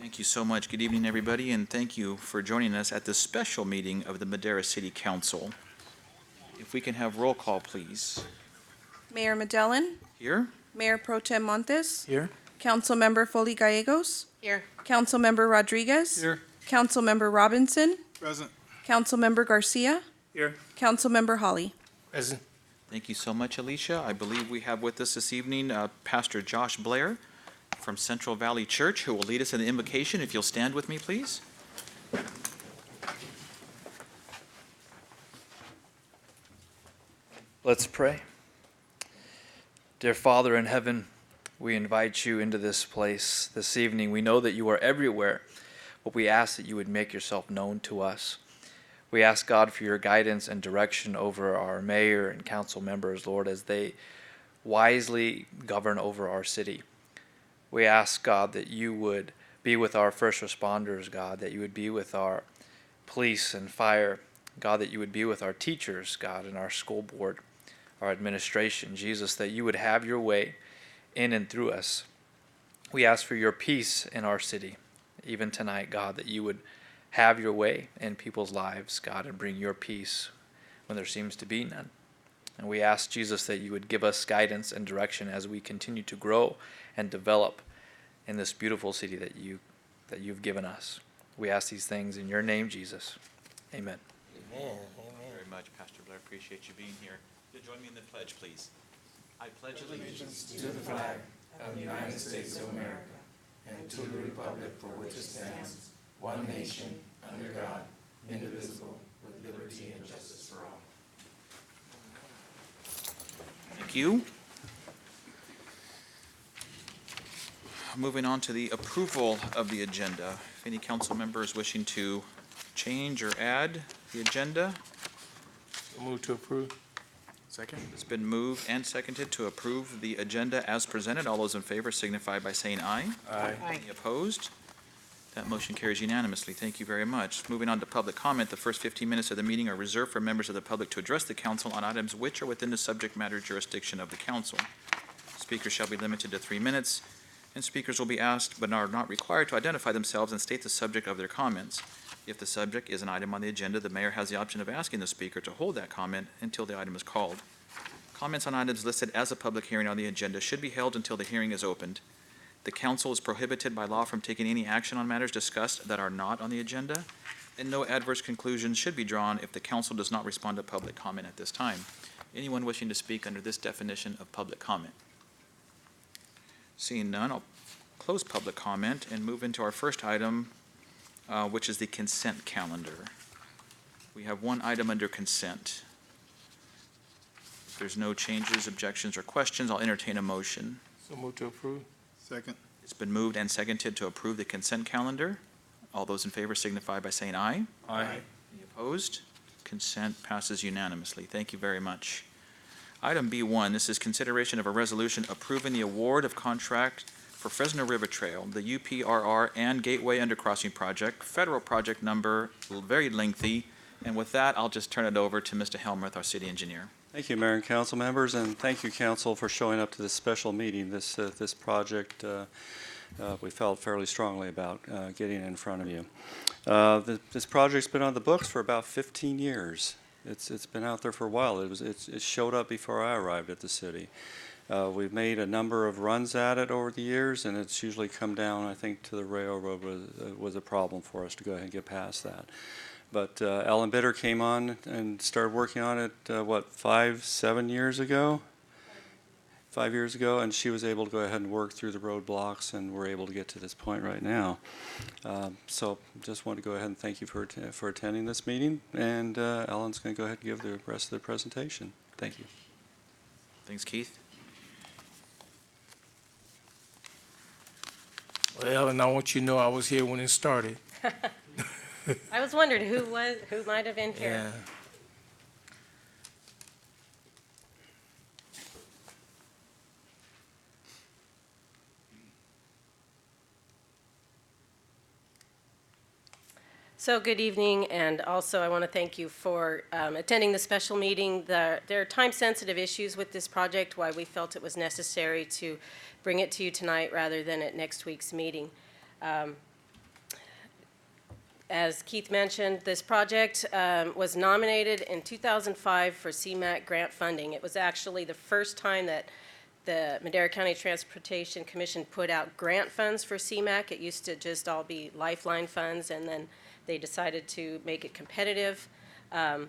Thank you so much. Good evening, everybody, and thank you for joining us at this special meeting of the Madera City Council. If we can have roll call, please. Mayor Medellin, Here? Mayor Pro Tem Montes, Here. Councilmember Foley Gallegos, Here. Councilmember Rodriguez, Here. Councilmember Robinson, Present. Councilmember Garcia, Here. Councilmember Holly. Present. Thank you so much, Alicia. I believe we have with us this evening Pastor Josh Blair from Central Valley Church, who will lead us in the invocation. If you'll stand with me, please. Let's pray. Dear Father in heaven, we invite you into this place this evening. We know that you are everywhere, but we ask that you would make yourself known to us. We ask, God, for your guidance and direction over our mayor and council members, Lord, as they wisely govern over our city. We ask, God, that you would be with our first responders, God, that you would be with our police and fire, God, that you would be with our teachers, God, and our school board, our administration, Jesus, that you would have your way in and through us. We ask for your peace in our city, even tonight, God, that you would have your way in people's lives, God, and bring your peace when there seems to be none. And we ask, Jesus, that you would give us guidance and direction as we continue to grow and develop in this beautiful city that you've given us. We ask these things in your name, Jesus. Amen. Thank you very much, Pastor Blair. Appreciate you being here. You'll join me in the pledge, please. I pledge allegiance To the flag of the United States of America and to the republic for which it stands, one nation, under God, indivisible, with liberty and justice for all. Thank you. Moving on to the approval of the agenda. If any council members wishing to change or add the agenda, Move to approve. Second. it's been moved and seconded to approve the agenda as presented. All those in favor signify by saying aye. Aye. Any opposed? That motion carries unanimously. Thank you very much. Moving on to public comment, the first 15 minutes of the meeting are reserved for members of the public to address the council on items which are within the subject matter jurisdiction of the council. Speakers shall be limited to 3 minutes, and speakers will be asked but are not required to identify themselves and state the subject of their comments. If the subject is an item on the agenda, the mayor has the option of asking the speaker to hold that comment until the item is called. Comments on items listed as a public hearing on the agenda should be held until the hearing is opened. The council is prohibited by law from taking any action on matters discussed that are not on the agenda, and no adverse conclusions should be drawn if the council does not respond to public comment at this time. Anyone wishing to speak under this definition of public comment? Seeing none, I'll close public comment and move into our first item, which is the consent calendar. We have one item under consent. If there's no changes, objections, or questions, I'll entertain a motion. So move to approve. Second. It's been moved and seconded to approve the consent calendar. All those in favor signify by saying aye. Aye. Any opposed? Consent passes unanimously. Thank you very much. Item B1, this is consideration of a resolution approving the award of contract for Fresno River Trail, the UPRR and Gateway Undercrossing Project, federal project number, very lengthy. And with that, I'll just turn it over to Mr. Helmuth, our city engineer. Thank you, Mayor and council members, and thank you, council, for showing up to this special meeting. This project we felt fairly strongly about getting in front of you. This project's been on the books for about 15 years. It's been out there for a while. It showed up before I arrived at the city. We've made a number of runs at it over the years, and it's usually come down, I think, to the railroad was a problem for us to go ahead and get past that. But Ellen Bitter came on and started working on it, 5 years ago? 5 years ago, and she was able to go ahead and work through the roadblocks, and we're able to get to this point right now. So just want to go ahead and thank you for attending this meeting, and Ellen's going to go ahead and give the rest of the presentation. Thank you. Thanks, Keith. Well, and I want you to know I was here when it started. I was wondering who might have been here. Yeah. So good evening, and also I want to thank you for attending the special meeting. There are time-sensitive issues with this project, why we felt it was necessary to bring it to you tonight rather than at next week's meeting. As Keith mentioned, this project was nominated in 2005 for CMAQ grant funding. It was actually the first time that the Madera County Transportation Commission put out grant funds for CMAQ. It used to just all be lifeline funds, and then they decided to make it competitive. I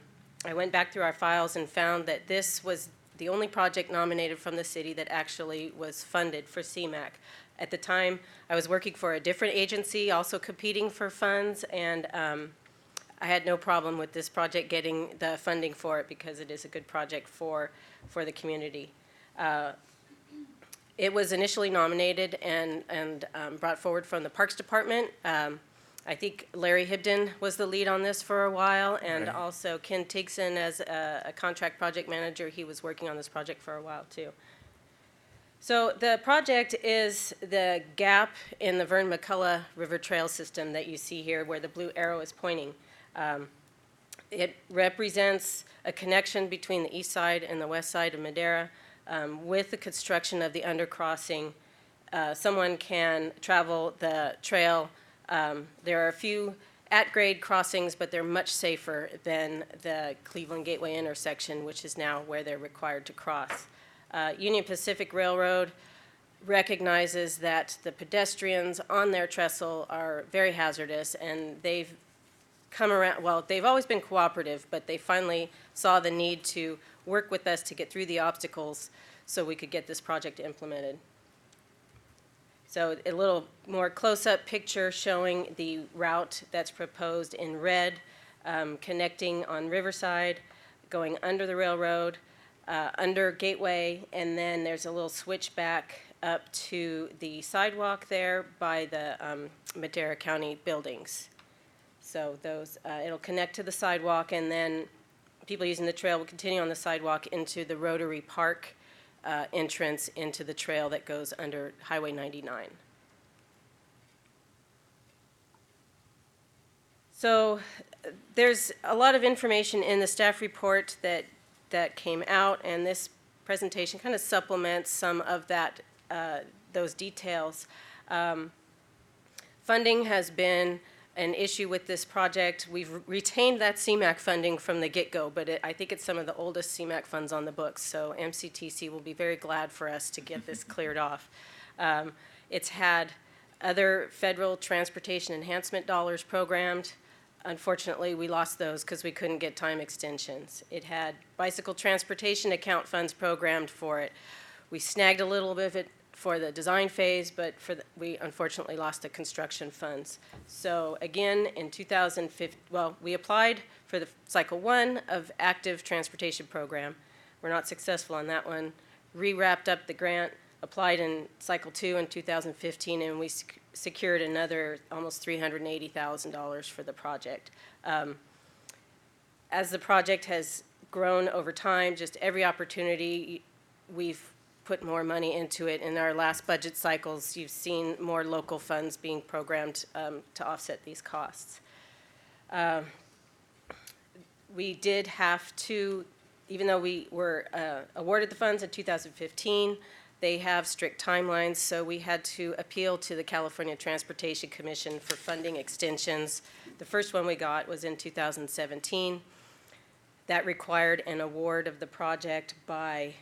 went back through our files and found that this was the only project nominated from the city that actually was funded for CMAQ. At the time, I was working for a different agency, also competing for funds, and I had no problem with this project getting the funding for it because it is a good project for the community. It was initially nominated and brought forward from the Parks Department. I think Larry Hibden was the lead on this for a while, and Right. also Ken Tigson as a contract project manager. He was working on this project for a while too. So the project is the gap in the Verne-McCullough River Trail system that you see here where the blue arrow is pointing. It represents a connection between the east side and the west side of Madera. With the construction of the undercrossing, someone can travel the trail. There are a few at-grade crossings, but they're much safer than the Cleveland Gateway intersection, which is now where they're required to cross. Union Pacific Railroad recognizes that the pedestrians on their trestle are very hazardous, and they've come around, well, they've always been cooperative, but they finally saw the need to work with us to get through the obstacles so we could get this project implemented. So a little more close-up picture showing the route that's proposed in red, connecting on Riverside, going under the railroad, under Gateway, and then there's a little switchback up to the sidewalk there by the Madera County buildings. So those, it'll connect to the sidewalk, and then people using the trail will continue on the sidewalk into the Rotary Park entrance into the trail that goes under Highway 99. So there's a lot of information in the staff report that came out, and this presentation kind of supplements some of that, those details. Funding has been an issue with this project. We've retained that CMAQ funding from the get-go, but I think it's some of the oldest CMAQ funds on the books, so MCTC will be very glad for us to get this cleared off. It's had other federal transportation enhancement dollars programmed. Unfortunately, we lost those because we couldn't get time extensions. It had bicycle transportation account funds programmed for it. We snagged a little bit of it for the design phase, but we unfortunately lost the construction funds. So again, in 2015, well, we applied for the cycle 1 of active transportation program. We're not successful on that one. Re-wrapped up the grant, applied in cycle 2 in 2015, and we secured another almost $380,000 for the project. As the project has grown over time, just every opportunity, we've put more money into it. In our last budget cycles, you've seen more local funds being programmed to offset these costs. We did have to, even though we were awarded the funds in 2015, they have strict timelines, so we had to appeal to the California Transportation Commission for funding extensions. The first one we got was in 2017. That required an award of the project by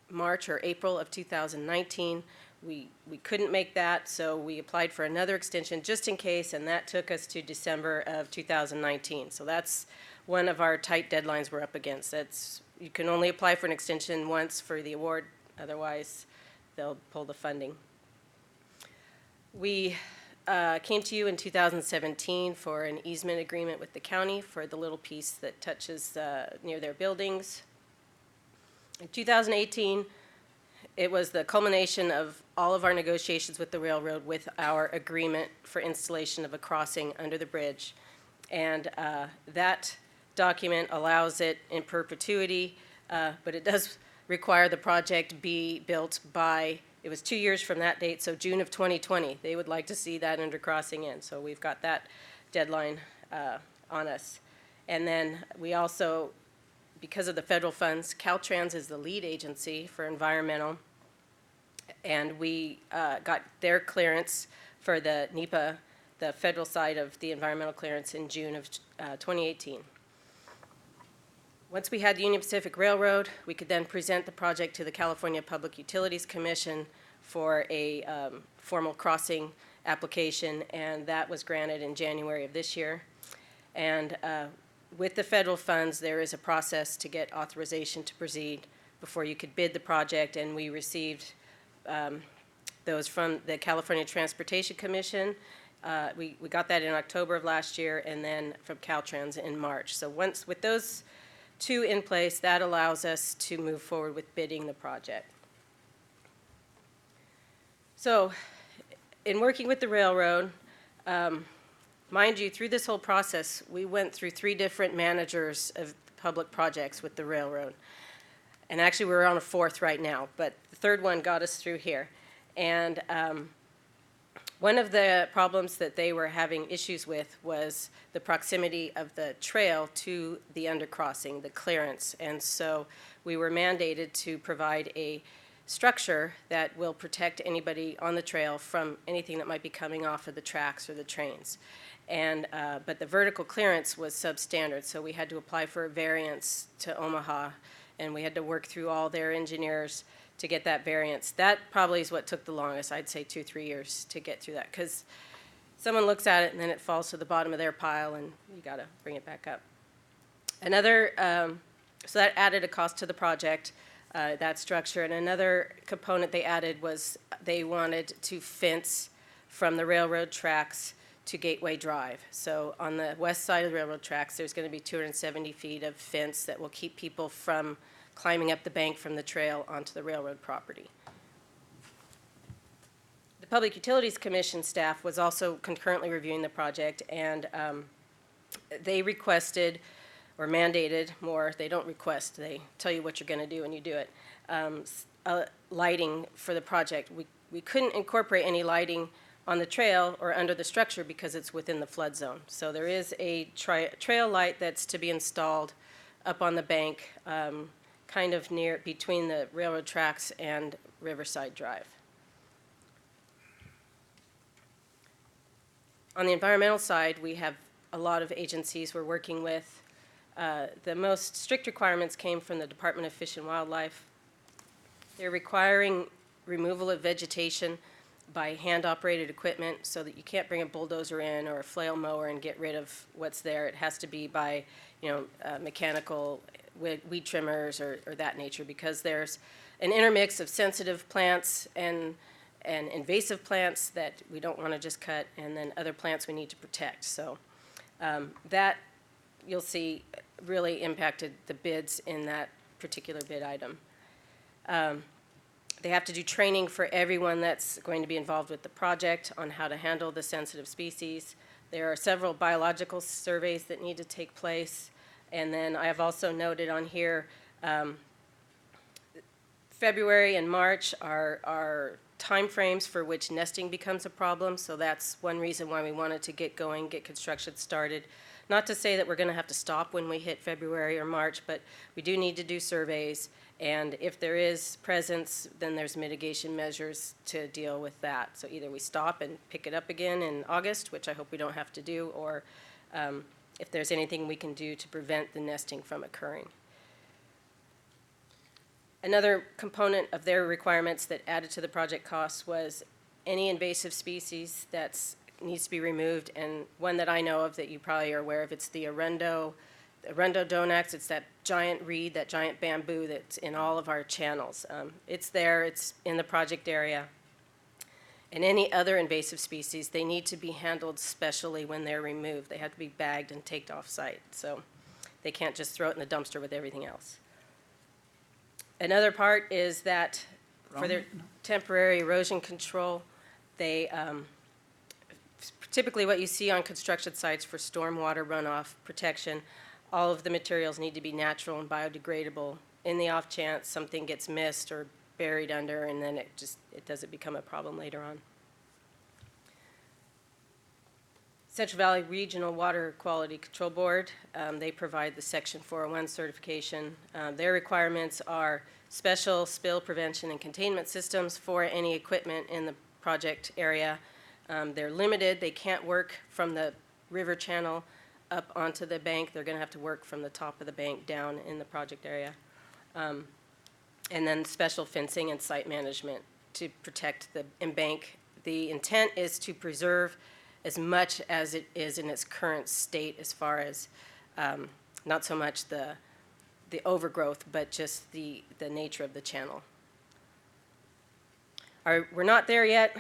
March or April of 2019. We couldn't make that, so we applied for another extension just in case, and that took us to December of 2019. So that's one of our tight deadlines we're up against. You can only apply for an extension once for the award, otherwise they'll pull the funding. We came to you in 2017 for an easement agreement with the county for the little piece that touches near their buildings. In 2018, it was the culmination of all of our negotiations with the railroad with our agreement for installation of a crossing under the bridge. And that document allows it in perpetuity, but it does require the project be built by, it was 2 years from that date, so June of 2020. They would like to see that undercrossing in, so we've got that deadline on us. And then we also, because of the federal funds, Caltrans is the lead agency for environmental, and we got their clearance for the NEPA, the federal side of the environmental clearance in June of 2018. Once we had the Union Pacific Railroad, we could then present the project to the California Public Utilities Commission for a formal crossing application, and that was granted in January of this year. And with the federal funds, there is a process to get authorization to proceed before you could bid the project, and we received those from the California Transportation Commission. We got that in October of last year, and then from Caltrans in March. So once with those two in place, that allows us to move forward with bidding the project. So in working with the railroad, mind you, through this whole process, we went through 3 different managers of public projects with the railroad. And actually, we're on a 4th right now, but the 3rd one got us through here. And one of the problems that they were having issues with was the proximity of the trail to the undercrossing, the clearance. And so we were mandated to provide a structure that will protect anybody on the trail from anything that might be coming off of the tracks or the trains. And but the vertical clearance was substandard, so we had to apply for a variance to Omaha, and we had to work through all their engineers to get that variance. That probably is what took the longest. I'd say 2-3 years to get through that, because someone looks at it and then it falls to the bottom of their pile and you got to bring it back up. Another, so that added a cost to the project, that structure. And another component they added was they wanted to fence from the railroad tracks to Gateway Drive. So on the west side of the railroad tracks, there's going to be 270 feet of fence that will keep people from climbing up the bank from the trail onto the railroad property. The Public Utilities Commission staff was also concurrently reviewing the project, and they requested or mandated more. They don't request, they tell you what you're going to do and you do it. Lighting for the project. We couldn't incorporate any lighting on the trail or under the structure because it's within the flood zone. So there is a trail light that's to be installed up on the bank, kind of near between the railroad tracks and Riverside Drive. On the environmental side, we have a lot of agencies we're working with. The most strict requirements came from the Department of Fish and Wildlife. They're requiring removal of vegetation by hand-operated equipment, so that you can't bring a bulldozer in or a flail mower and get rid of what's there. It has to be by, mechanical weed trimmers or that nature, because there's an intermix of sensitive plants and invasive plants that we don't want to just cut, and then other plants we need to protect. So that, you'll see, really impacted the bids in that particular bid item. They have to do training for everyone that's going to be involved with the project on how to handle the sensitive species. There are several biological surveys that need to take place. And then I have also noted on here, February and March are timeframes for which nesting becomes a problem. So that's one reason why we wanted to get going, get construction started. Not to say that we're going to have to stop when we hit February or March, but we do need to do surveys. And if there is presence, then there's mitigation measures to deal with that. So either we stop and pick it up again in August, which I hope we don't have to do, or if there's anything we can do to prevent the nesting from occurring. Another component of their requirements that added to the project costs was any invasive species that needs to be removed, and one that I know of that you probably are aware of, it's the Arundo donax. It's that giant reed, that giant bamboo that's in all of our channels. It's there, it's in the project area. And any other invasive species, they need to be handled specially when they're removed. They have to be bagged and taken off site. So they can't just throw it in the dumpster with everything else. Another part is that for their temporary erosion control, they typically what you see on construction sites for stormwater runoff protection, all of the materials need to be natural and biodegradable. In the off chance something gets missed or buried under, and then it doesn't become a problem later on. Central Valley Regional Water Quality Control Board, they provide the Section 401 certification. Their requirements are special spill prevention and containment systems for any equipment in the project area, They're limited. They can't work from the river channel up onto the bank. They're going to have to work from the top of the bank down in the project area. And then special fencing and site management to protect the embank. The intent is to preserve as much as it is in its current state as far as not so much the overgrowth, but just the nature of the channel. We're not there yet.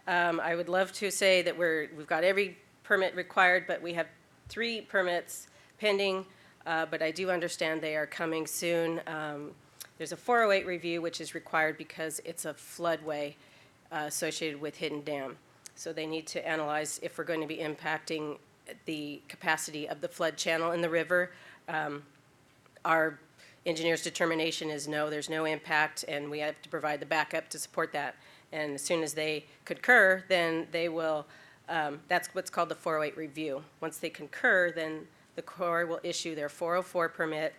I would love to say that we've got every permit required, but we have 3 permits pending, but I do understand they are coming soon. There's a 408 review, which is required because it's a floodway associated with Hidden Dam. So they need to analyze if we're going to be impacting the capacity of the flood channel in the river. Our engineer's determination is no, there's no impact, and we have to provide the backup to support that. And as soon as they concur, then they will, that's what's called the 408 review. Once they concur, then the Corps will issue their 404 permit,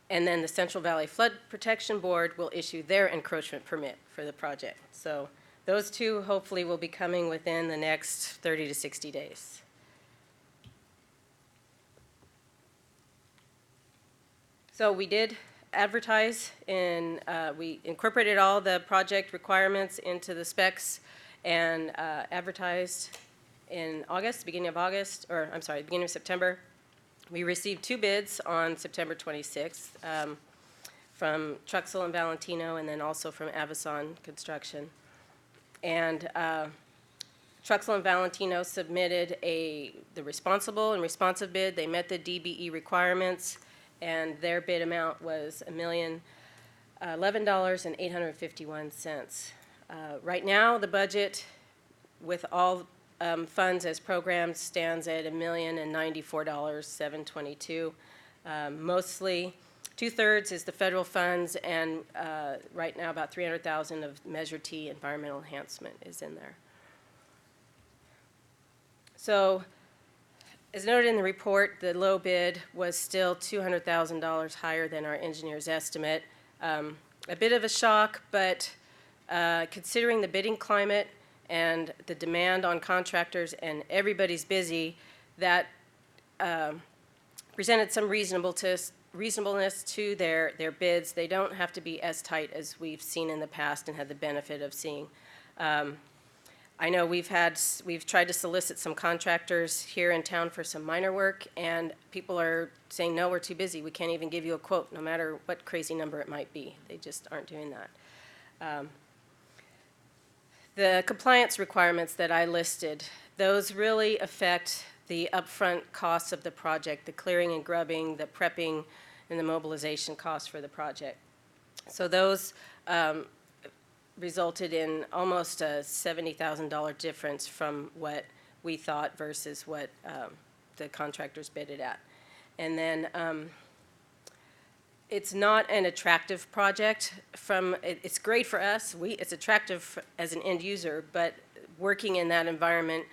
and then the Central Valley Flood Protection Board will issue their encroachment permit for the project. So those 2 hopefully will be coming within the next 30 to 60 days. So we did advertise we incorporated all the project requirements into the specs and advertised in August, beginning of September. We received 2 bids on September 26th from Truxell and Valentino, and then also from Avison Construction. And Truxell and Valentino submitted the responsible and responsive bid. They met the DBE requirements, and their bid amount was $1,011,851. Right now, the budget with all funds as programmed stands at $1,094,722. Mostly, 2/3 is the federal funds, and right now about $300,000 of Measure T environmental enhancement is in there. So, as noted in the report, the low bid was still $200,000 higher than our engineer's estimate. A bit of a shock, but considering the bidding climate and the demand on contractors and everybody's busy, that presented some reasonableness to their bids. They don't have to be as tight as we've seen in the past and had the benefit of seeing. I know we've tried to solicit some contractors here in town for some minor work, and people are saying, no, we're too busy. We can't even give you a quote, no matter what crazy number it might be. They just aren't doing that. The compliance requirements that I listed, those really affect the upfront costs of the project, the clearing and grubbing, the prepping, and the mobilization costs for the project. So those resulted in almost a $70,000 difference from what we thought versus what the contractors bid it at. And then it's not an attractive project. It's great for us. It's attractive as an end user, but working in that environment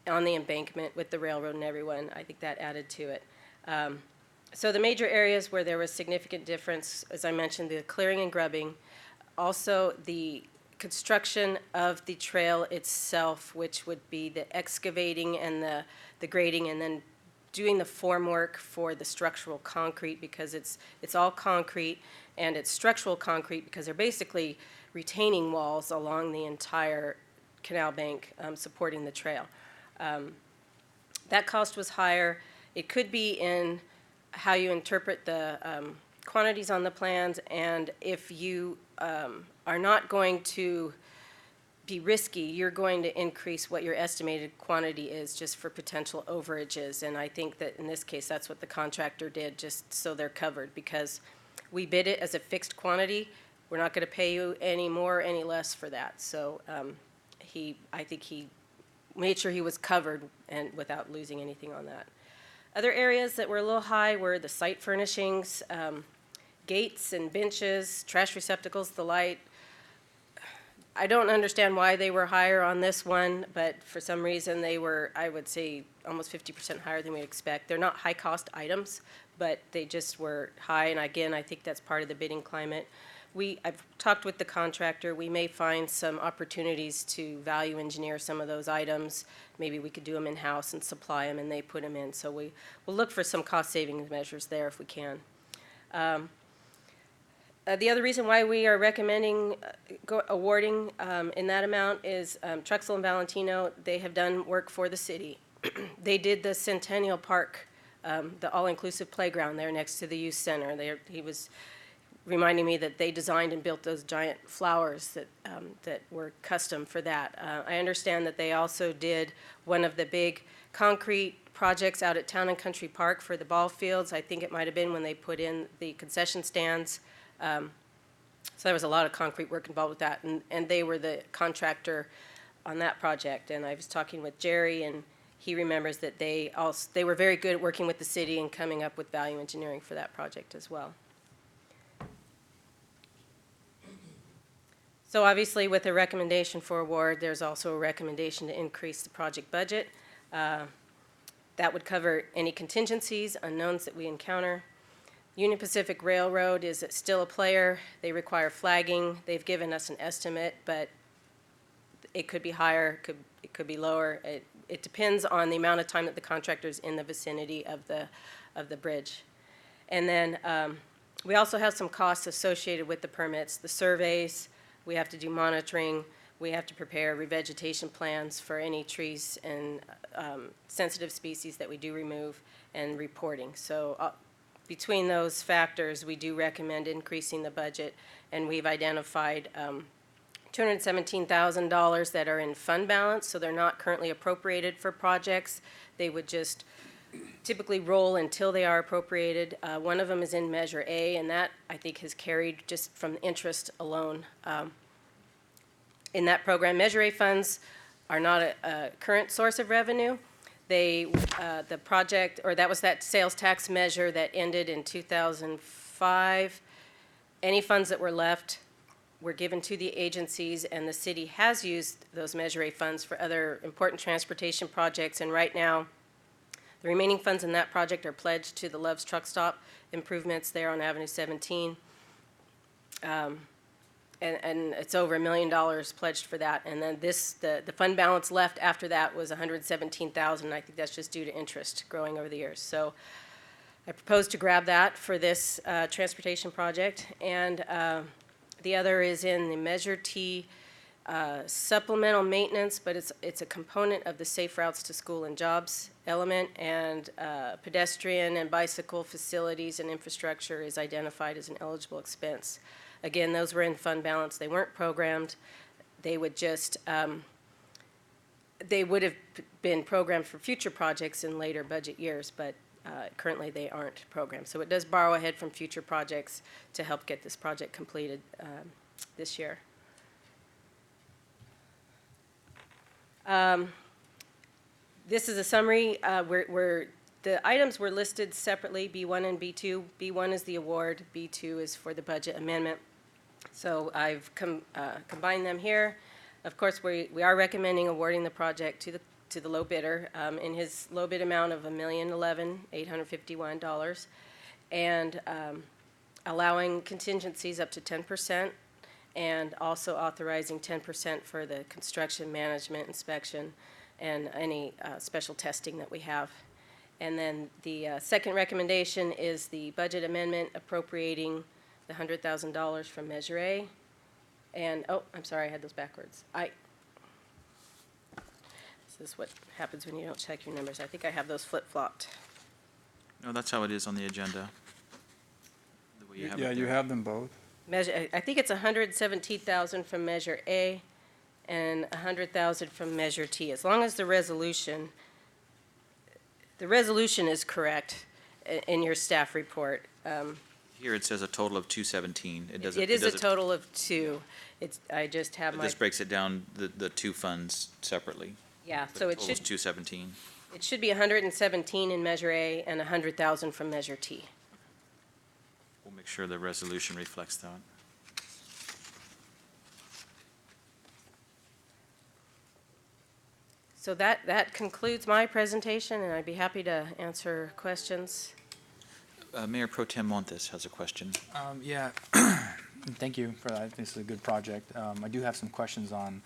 on the embankment with the railroad and everyone, I think that added to it. So the major areas where there was significant difference, as I mentioned, the clearing and grubbing, also the construction of the trail itself, which would be the excavating and the grading, and then doing the formwork for the structural concrete, because it's all concrete, and it's structural concrete because they're basically retaining walls along the entire canal bank supporting the trail. That cost was higher. It could be in how you interpret the quantities on the plans, and if you are not going to be risky, you're going to increase what your estimated quantity is just for potential overages. And I think that in this case, that's what the contractor did, just so they're covered, because we bid it as a fixed quantity. We're not going to pay you any more, any less for that. So I think he made sure he was covered and without losing anything on that. Other areas that were a little high were the site furnishings, gates and benches, trash receptacles, the light. I don't understand why they were higher on this one, but for some reason they were, I would say, almost 50% higher than we expect. They're not high-cost items, but they just were high, and again, I think that's part of the bidding climate. I've talked with the contractor. We may find some opportunities to value engineer some of those items. Maybe we could do them in-house and supply them, and they put them in. So we'll look for some cost savings measures there if we can. The other reason why we are recommending awarding in that amount is Truxell and Valentino, they have done work for the city. They did the Centennial Park, the all-inclusive playground there next to the youth center. He was reminding me that they designed and built those giant flowers that were custom for that. I understand that they also did one of the big concrete projects out at Town and Country Park for the ball fields. I think it might have been when they put in the concession stands. So there was a lot of concrete work involved with that, and they were the contractor on that project. And I was talking with Jerry, and he remembers that they were very good at working with the city and coming up with value engineering for that project as well. So obviously, with a recommendation for award, there's also a recommendation to increase the project budget. That would cover any contingencies, unknowns that we encounter. Union Pacific Railroad is still a player. They require flagging. They've given us an estimate, but it could be higher, it could be lower. It depends on the amount of time that the contractor is in the vicinity of the bridge. And then we also have some costs associated with the permits, the surveys. We have to do monitoring. We have to prepare revegetation plans for any trees and sensitive species that we do remove, and reporting. So between those factors, we do recommend increasing the budget, and we've identified $217,000 that are in fund balance, so they're not currently appropriated for projects. They would just typically roll until they are appropriated. One of them is in Measure A, and that, I think, has carried just from interest alone. In that program, Measure A funds are not a current source of revenue. The project, or that was that sales tax measure that ended in 2005. Any funds that were left were given to the agencies, and the city has used those Measure A funds for other important transportation projects. And right now, the remaining funds in that project are pledged to the Love's Truck Stop improvements there on Avenue 17. And it's over $1 million pledged for that. And then the fund balance left after that was $117,000. I think that's just due to interest growing over the years. So I propose to grab that for this transportation project. And the other is in the Measure T supplemental maintenance, but it's a component of the Safe Routes to School and Jobs element, and pedestrian and bicycle facilities and infrastructure is identified as an eligible expense. Again, those were in fund balance. They weren't programmed. They would just, they would have been programmed for future projects in later budget years, but currently they aren't programmed. So it does borrow ahead from future projects to help get this project completed this year. This is a summary where the items were listed separately, B1 and B2. B1 is the award, B2 is for the budget amendment. So I've combined them here. Of course, we are recommending awarding the project to the low bidder in his low bid amount of $1,011,851, and allowing contingencies up to 10%, and also authorizing 10% for the construction management inspection and any special testing that we have. And then the second recommendation is the budget amendment appropriating the $100,000 from Measure A. And, oh, I'm sorry, I had those backwards. This is what happens when you don't check your numbers. I think I have those flip-flopped. No, that's how it is on the agenda. The way you have it Yeah, you there. have them both. I think it's $117,000 from Measure A and $100,000 from Measure T. As long as the resolution is correct in your staff report. Here it says a total of 217. It doesn't. It is a doesn't- total of 2. I just have my, This breaks it down, the two funds separately. yeah, The so it total's should, 217. it should be 117 in Measure A and 100,000 from Measure T. We'll make sure the resolution reflects that. So that concludes my presentation, and I'd be happy to answer questions. Mayor Pro Tem Montes has a question. Yeah, Thank you for that. This is a good project. I do have some questions on,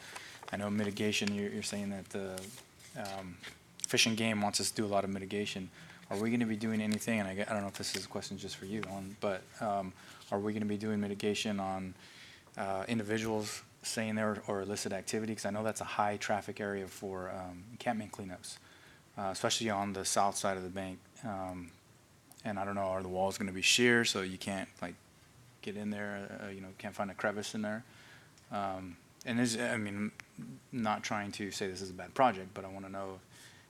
I know mitigation. You're saying that the Fish and Game wants us to do a lot of mitigation. Are we going to be doing anything, and I don't know if this is a question just for you, but are we going to be doing mitigation on individuals staying there or illicit activity? Because I know that's a high traffic area for encampment cleanups, especially on the south side of the bank. And I don't know, are the walls going to be sheer so you can't like get in there, can't find a crevice in there? And not trying to say this is a bad project, but I want to know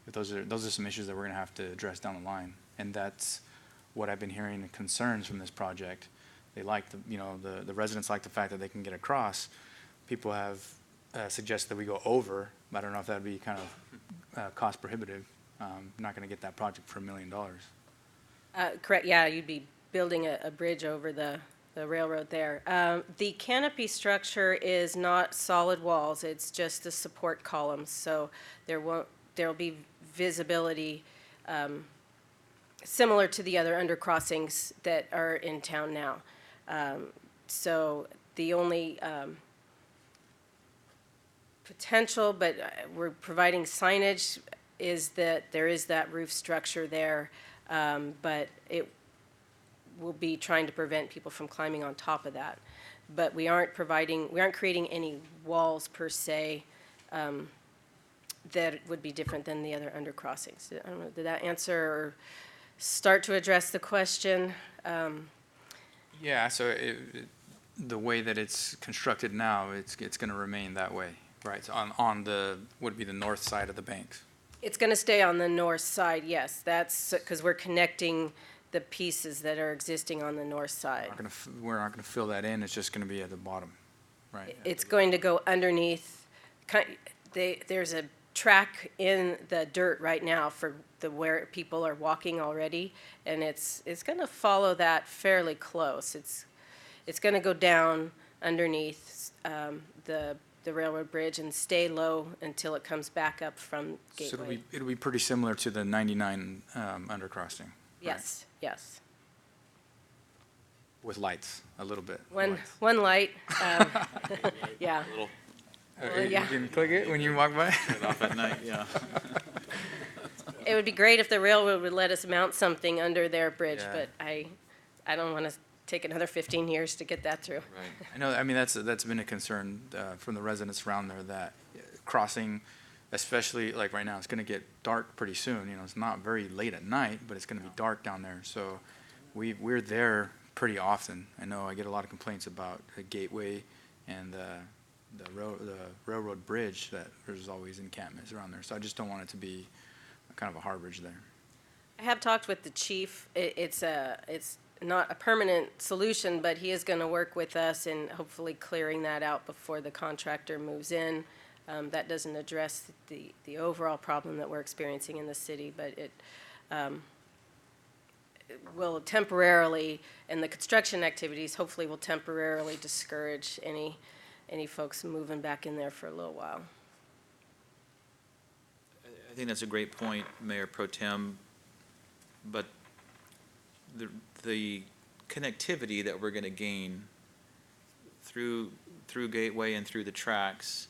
if those are some issues that we're going to have to address down the line. And that's what I've been hearing, the concerns from this project. They like the residents like the fact that they can get across. People have suggested that we go over, but I don't know if that would be kind of cost prohibitive. Not going to get that project for $1 million. Correct, yeah, you'd be building a bridge over the railroad there. The canopy structure is not solid walls, it's just the support columns, so there'll be visibility similar to the other undercrossings that are in town now. So the only potential, but we're providing signage, is that there is that roof structure there, but it will be trying to prevent people from climbing on top of that. But we aren't creating any walls per se that would be different than the other undercrossings. I don't know, did that answer or start to address the question? Yeah, so the way that it's constructed now, it's going to remain that way, right? So on the, would be the north side of the banks. It's going to stay on the north side, yes. That's because we're connecting the pieces that are existing on the north side. We're not going to fill that in, it's just going to be at the bottom, right? It's going to go underneath. There's a track in the dirt right now for where people are walking already, and it's going to follow that fairly close. It's going to go down underneath the railroad bridge and stay low until it comes back up from Gateway. So it'll be pretty similar to the 99 undercrossing. Right? Yes, yes. With lights, a little bit. One light, yeah. You yeah. can click it when you walk by? Turn it off at night, yeah. It would be great if the railroad would let us mount something under their bridge, Yeah. but I don't want to take another 15 years to get that through. Right. I know, that's been a concern from the residents around there, that crossing, especially like right now, it's going to get dark pretty soon. It's not very late at night, but it's going to be dark down there. So we're there pretty often. I know I get a lot of complaints about the Gateway and the railroad bridge, that there's always encampments around there. So I just don't want it to be kind of a harborage there. I have talked with the chief. It's not a permanent solution, but he is going to work with us in hopefully clearing that out before the contractor moves in. That doesn't address the overall problem that we're experiencing in the city, but it will temporarily, and the construction activities hopefully will temporarily discourage any folks moving back in there for a little while. I think that's a great point, Mayor Pro Tem, but the connectivity that we're going to gain through Gateway and through the tracks,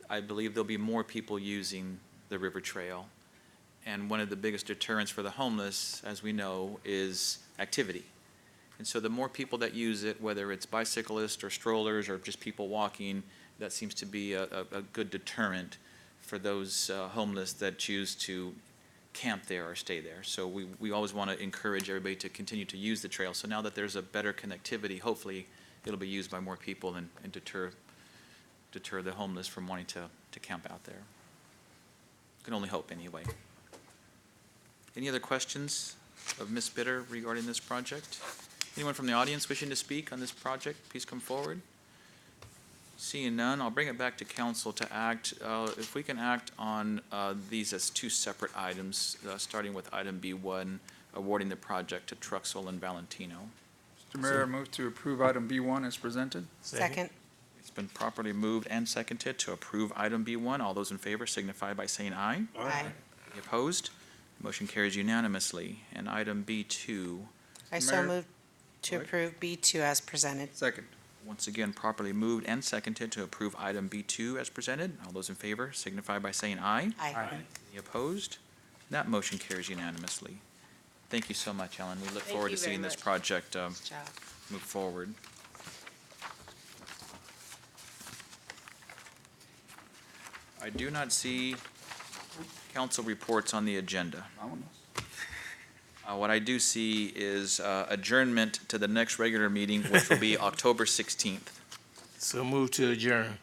I believe there'll be more people using the river trail. And one of the biggest deterrents for the homeless, as we know, is activity. And so the more people that use it, whether it's bicyclists or strollers or just people walking, that seems to be a good deterrent for those homeless that choose to camp there or stay there. So we always want to encourage everybody to continue to use the trail. So now that there's a better connectivity, hopefully it'll be used by more people and deter the homeless from wanting to camp out there. Can only hope anyway. Any other questions of Ms. Bitter regarding this project? Anyone from the audience wishing to speak on this project, please come forward. Seeing none, I'll bring it back to council to act. If we can act on these as two separate items, starting with item B1, awarding the project to Truxell and Valentino. Mr. Mayor, I move to approve item B1 as presented. Second. It's been properly moved and seconded to approve item B1. All those in favor signify by saying aye. Aye. Any opposed? Motion carries unanimously. And item B2. I so Mayor? move to approve B2 as presented. Second. Once again, properly moved and seconded to approve item B2 as presented. All those in favor signify by saying aye. Aye. Any opposed? That motion carries unanimously. Thank you so much, Ellen. We look Thank forward you to very seeing this much. project Job. move forward. I do not see council reports on the agenda. What I do see is adjournment to the next regular meeting, which will be October 16th. So move to adjourn.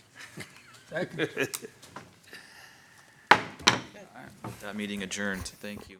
That meeting adjourned. Thank you.